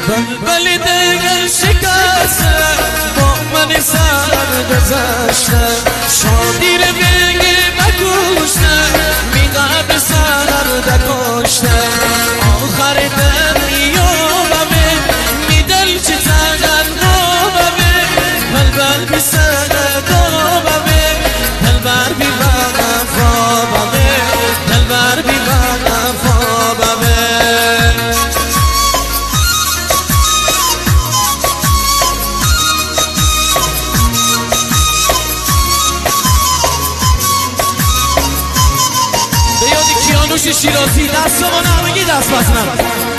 بلبل دل شکسته با من سر گذشته شادی رو بگی بکشته میقدر سر دکشته آخر دنیامه می دل چه زدن نامه بلبل بی صدقامه دلبر بی وقفامه دلبر بی وقفامه کیانوش شیرازی دست ما نمگی دست بزنم